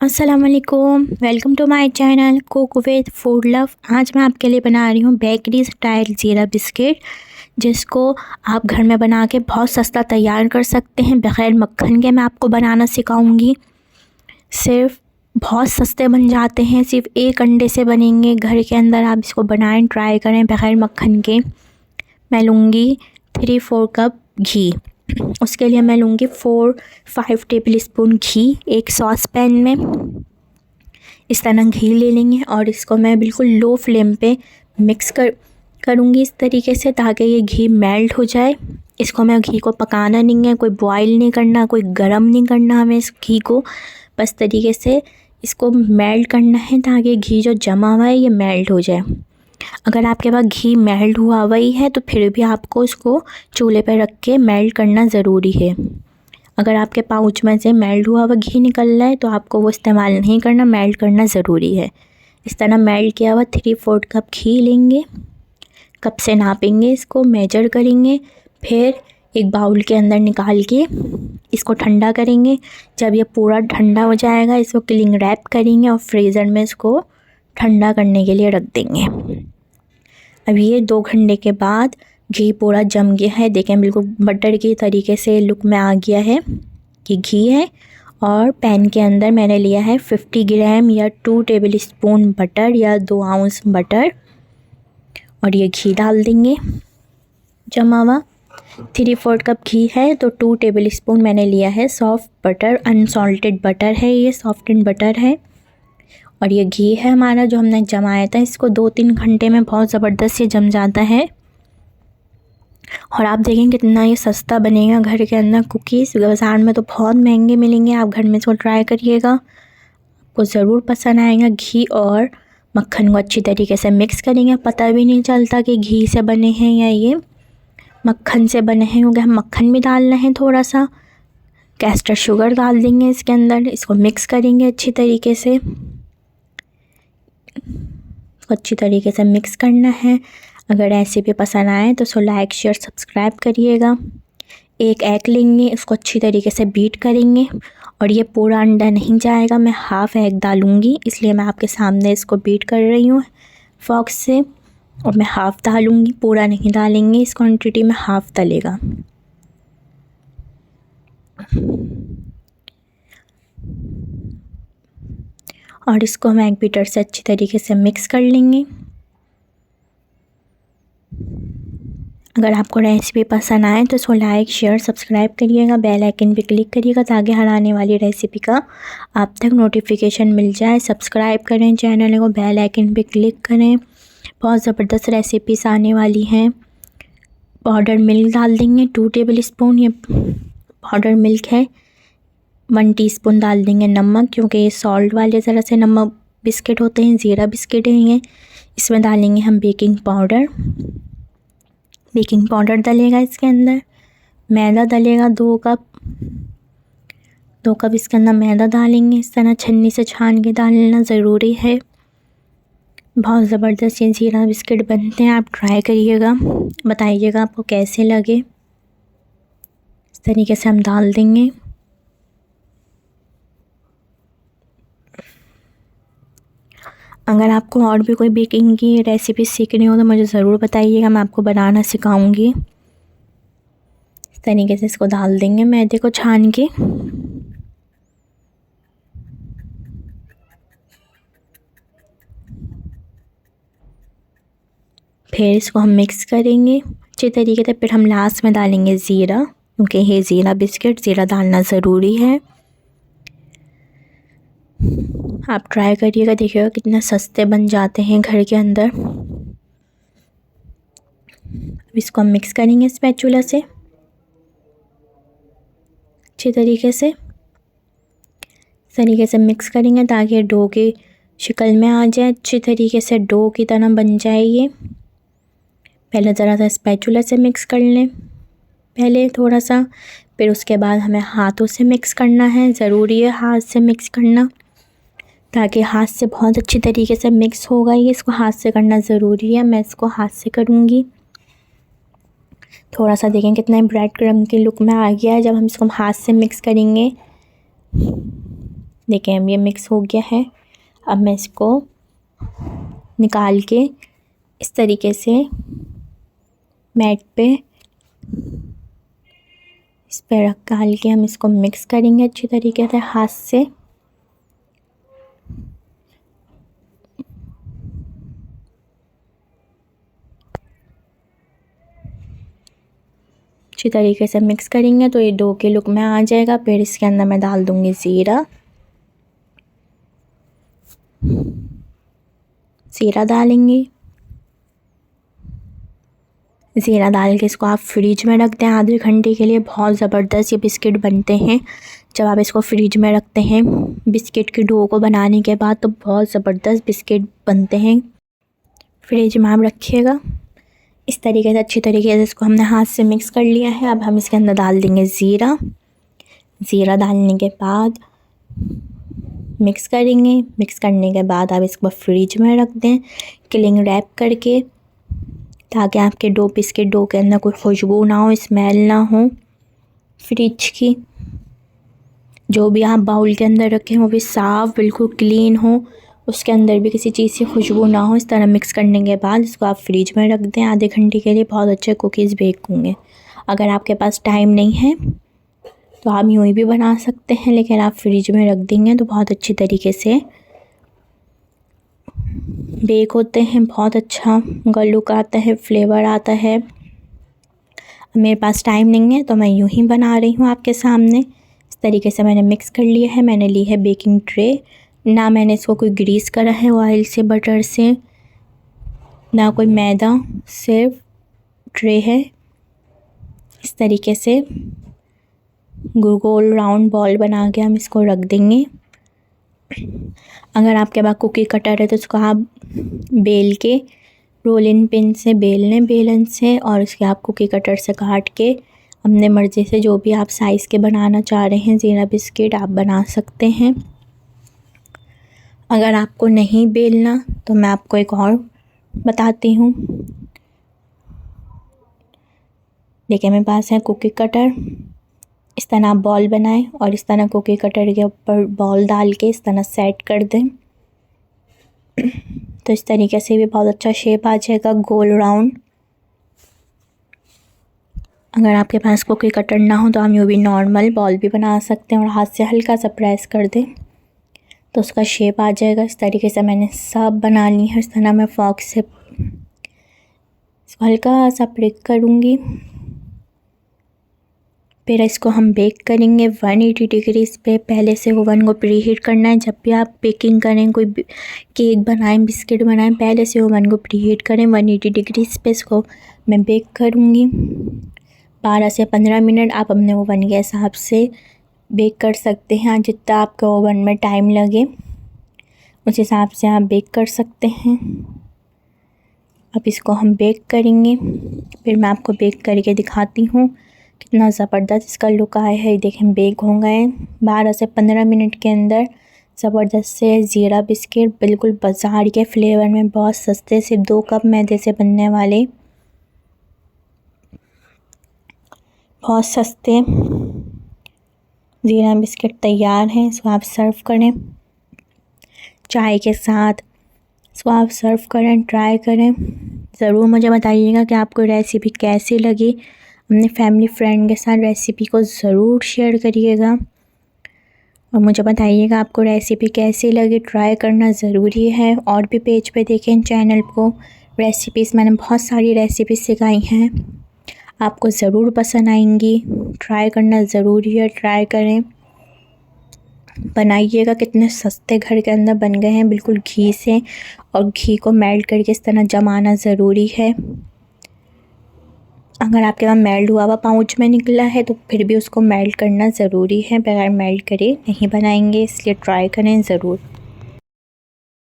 अस्सलाम वालेकुम, welcome to my channel cook with food love. आज मैं आपके लिए बना रही हूँ बेकरी स्टाइल ज़ीरा बिस्किट, जिसको आप घर में बना के बहुत सस्ता तैयार कर सकते हैं। बग़ैर मक्खन के मैं आपको बनाना सिखाऊंगी। सिर्फ बहुत सस्ते बन जाते हैं, सिर्फ एक अंडे से बनेंगे घर के अंदर। आप इसको बनाएं, ट्राई करें बग़ैर मक्खन के। मैं लूँगी 3-4 कप घी। उसके लिए मैं लूँगी 4-5 टेबल स्पून घी एक सॉस पैन में। इस तरह घी ले लेंगे और इसको मैं बिल्कुल लो फ्लेम पे मिक्स करूँगी इस तरीके से, ताकि ये घी मेल्ट हो जाए। इसको मैं घी को पकाना नहीं है, कोई बॉईल नहीं करना, कोई गरम नहीं करना हमें इस घी को। बस तरीके से इसको मेल्ट करना है, ताकि घी जो जमा हुआ है ये मेल्ट हो जाए। अगर आपके पास घी मेल्ट हुआ ही है तो फिर भी आपको इसको चूल्हे पर रख के मेल्ट करना ज़रूरी है। अगर आपके पाउच में से मेल्ट हुआ घी निकल रहा है तो आपको वो इस्तेमाल नहीं करना, मेल्ट करना ज़रूरी है। इस तरह मेल्ट किया हुआ 3/4 कप घी लेंगे। कप से नापेंगे, इसको मेजर करेंगे। फिर एक बाउल के अंदर निकाल के इसको ठंडा करेंगे। जब ये पूरा ठंडा हो जाएगा, इसको क्लिंग रैप करेंगे और फ्रीज़र में इसको ठंडा करने के लिए रख देंगे। अब ये 2 घंटे के बाद घी पूरा जम गया है। देखें, बिल्कुल बटर की तरीके से लुक में आ गया है। ये घी है और पैन के अंदर मैंने लिया है 50 ग्राम या 2 टेबल स्पून बटर या 2 आउंस बटर, और ये घी डाल देंगे जमा हुआ। 3/4 कप घी है तो 2 टेबल स्पून मैंने लिया है सॉफ्ट बटर, अनसॉल्टेड बटर है, ये सॉफ्टेड बटर है। और ये घी है हमारा जो हमने जमाया था, इसको 2-3 घंटे में बहुत ज़बरदस्त ये जम जाता है। और आप देखें कितना ये सस्ता बनेगा घर के अंदर। कुकीज़ बाज़ार में तो बहुत महंगे मिलेंगे, आप घर में इसको ट्राई करिएगा, आपको ज़रूर पसंद आएगा। घी और मक्खन को अच्छी तरीके से मिक्स करेंगे। पता भी नहीं चलता कि घी से बने हैं या ये मक्खन से बने हैं, क्योंकि हम मक्खन भी डाल रहे हैं। थोड़ा सा कैस्टर शुगर डाल देंगे इसके अंदर। इसको मिक्स करेंगे अच्छी तरीके से, अच्छी तरीके से मिक्स करना है। अगर रेसिपी पसंद आए तो इसको लाइक शेयर सब्सक्राइब करिएगा। एक एग लेंगे, इसको अच्छी तरीके से बीट करेंगे। और ये पूरा अंडा नहीं जाएगा, मैं हाफ़ एग डालूँगी, इसलिए मैं आपके सामने इसको बीट कर रही हूँ फॉक्स से। और मैं हाफ़ डालूँगी, पूरा नहीं डालेंगे। इस क्वांटिटी में हाफ़ डलेगा। और इसको हम एग बीटर से अच्छी तरीके से मिक्स कर लेंगे। अगर आपको रेसिपी पसंद आए तो इसको लाइक शेयर सब्सक्राइब करिएगा, बेल आइकन पे क्लिक करिएगा, ताकि हर आने वाली रेसिपी का आप तक नोटिफिकेशन मिल जाए। सब्सक्राइब करें चैनल को, बेल आइकन पे क्लिक करें। बहुत ज़बरदस्त रेसिपीज़ आने वाली हैं। पाउडर मिल्क डाल देंगे 2 टेबल स्पून, ये पाउडर मिल्क है। 1 टीस्पून डाल देंगे नमक, क्योंकि ये सॉल्ट वाले ज़रा से नमक बिस्किट होते हैं, ज़ीरा बिस्किट हैं ये। इसमें डालेंगे हम बेकिंग पाउडर। बेकिंग पाउडर डलेगा इसके अंदर। मैदा डलेगा 2 कप। 2 कप इसके अंदर मैदा डालेंगे। इस तरह छन्नी से छान के डालना ज़रूरी है। बहुत ज़बरदस्त ये ज़ीरा बिस्किट बनते हैं, आप ट्राई करिएगा, बताइएगा आपको कैसे लगे। इस तरीके से हम डाल देंगे। अगर आपको और भी कोई बेकिंग की रेसिपी सीखनी हो तो मुझे ज़रूर बताइएगा, मैं आपको बनाना सिखाऊंगी। इस तरीके से इसको डाल देंगे मैदे को छान के। फिर इसको हम मिक्स करेंगे अच्छे तरीके से। फिर हम लास्ट में डालेंगे ज़ीरा, क्योंकि ये ज़ीरा बिस्किट ज़ीरा डालना ज़रूरी है। आप ट्राई करिएगा, देखिएगा कितना सस्ते बन जाते हैं घर के अंदर। अब इसको हम मिक्स करेंगे स्पैचुला से अच्छे तरीके से। इस तरीके से मिक्स करेंगे ताकि डो की शक्ल में आ जाए, अच्छी तरीके से डो की तरह बन जाए ये। पहले ज़रा सा स्पैचुला से मिक्स कर लें पहले थोड़ा सा, फिर उसके बाद हमें हाथों से मिक्स करना है। ज़रूरी है हाथ से मिक्स करना, ताकि हाथ से बहुत अच्छी तरीके से मिक्स होगा ये। इसको हाथ से करना ज़रूरी है। मैं इसको हाथ से करूँगी। थोड़ा सा देखें कितना ब्राइट रंग के लुक में आ गया है जब हम इसको हाथ से मिक्स करेंगे। देखिए अब ये मिक्स हो गया है। अब मैं इसको निकाल के इस तरीके से मैट पे इस पे रख डाल के हम इसको मिक्स करेंगे अच्छी तरीके से हाथ से। अच्छी तरीके से मिक्स करेंगे तो ये डो के लुक में आ जाएगा। फिर इसके अंदर मैं डाल दूँगी ज़ीरा डालेंगे। ज़ीरा डाल के इसको आप फ्रिज में रख दें आधे घंटे के लिए। बहुत ज़बरदस्त ये बिस्किट बनते हैं जब आप इसको फ्रिज में रखते हैं। बिस्किट की डो को बनाने के बाद तो बहुत ज़बरदस्त बिस्किट बनते हैं। फ्रिज में आप रखिएगा इस तरीके से। अच्छी तरीके से इसको हमने हाथ से मिक्स कर लिया है। अब हम इसके अंदर डाल देंगे ज़ीरा डालने के बाद मिक्स करेंगे। मिक्स करने के बाद आप इसको फ्रिज में रख दें क्लिंग रैप करके, ताकि आपके बिस्किट डो के अंदर कोई खुशबू ना हो, स्मेल ना हो फ्रिज की। जो भी आप बाउल के अंदर रखें वो भी साफ़ बिल्कुल क्लीन हो, उसके अंदर भी किसी चीज़ की खुशबू ना हो। इस तरह मिक्स करने के बाद इसको आप फ्रिज में रख दें आधे घंटे के लिए। बहुत अच्छे कुकीज़ बेक होंगे। अगर आपके पास टाइम नहीं है तो आप यूँ ही भी बना सकते हैं, लेकिन आप फ्रिज में रख देंगे तो बहुत अच्छी तरीके से बेक होते हैं। बहुत अच्छा उनका लुक आता है, फ्लेवर आता है। मेरे पास टाइम नहीं है तो मैं यूँ ही बना रही हूँ आपके सामने। इस तरीके से मैंने मिक्स कर लिया है। मैंने ली है बेकिंग ट्रे। ना मैंने इसको कोई ग्रीस करा है ऑयल से, बटर से, ना कोई मैदा, सिर्फ ट्रे है। इस तरीके से गोल राउंड बॉल बना के हम इसको रख देंगे। अगर आपके पास कुकी कटर है तो इसको आप बेल के रोलिंग पिन से बेल लें, बेलन से, और उसके आप कुकी कटर से काट के अपने मर्ज़ी से जो भी आप साइज़ के बनाना चाह रहे हैं ज़ीरा बिस्किट आप बना सकते हैं। अगर आपको नहीं बेलना तो मैं आपको एक और बताती हूँ। देखिए मेरे पास है कुकी कटर। इस तरह आप बॉल बनाएं और इस तरह कुकी कटर के ऊपर बॉल डाल के इस तरह सेट कर दें तो इस तरीके से भी बहुत अच्छा शेप आ जाएगा, गोल राउंड। अगर आपके पास कुकी कटर ना हो तो हम यूँ भी नॉर्मल बॉल भी बना सकते हैं और हाथ से हल्का सा प्रेस कर दें तो उसका शेप आ जाएगा। इस तरीके से मैंने सब बना ली है। इस तरह मैं फॉक से इसको हल्का सा प्रिक करूँगी। फिर इसको हम बेक करेंगे 180 डिग्रीज़ पे। पहले से ओवन को प्री हीट करना है। जब भी आप बेकिंग करें, कोई केक बनाएं, बिस्किट बनाएं, पहले से ओवन को प्री हीट करें 180 डिग्रीज़ पे। इसको मैं बेक करूँगी 12 से 15 मिनट। आप अपने ओवन के हिसाब से बेक कर सकते हैं। जितना आपके ओवन में टाइम लगे उस हिसाब से आप बेक कर सकते हैं। अब इसको हम बेक करेंगे। फिर मैं आपको बेक करके दिखाती हूँ कितना ज़बरदस्त इसका लुक आया है। देखें बेक हो गए 12 से 15 मिनट के अंदर। ज़बरदस्त से ज़ीरा बिस्किट बिल्कुल बाज़ार के फ्लेवर में, बहुत सस्ते, सिर्फ 2 कप मैदे से बनने वाले बहुत सस्ते ज़ीरा बिस्किट तैयार हैं। इसको आप सर्व करें चाय के साथ, इसको आप सर्व करें, ट्राई करें। ज़रूर मुझे बताइएगा कि आपको रेसिपी कैसी लगी। अपने फैमिली फ्रेंड के साथ रेसिपी को ज़रूर शेयर करिएगा और मुझे बताइएगा आपको रेसिपी कैसी लगी। ट्राई करना ज़रूरी है। और भी पेज पे देखें चैनल को रेसिपीज़, मैंने बहुत सारी रेसिपीज़ सिखाई हैं, आपको ज़रूर पसंद आएंगी। ट्राई करना ज़रूरी है। ट्राई करें, बनाइएगा। कितने सस्ते घर के अंदर बन गए हैं बिल्कुल घी से, और घी को मेल्ट करके इस तरह जमाना ज़रूरी है। अगर आपके पास मेल्ट हुआ पाउच में निकला है तो फिर भी उसको मेल्ट करना ज़रूरी है। बगैर मेल्ट करे नहीं बनाएंगे, इसलिए ट्राई करें ज़रूर।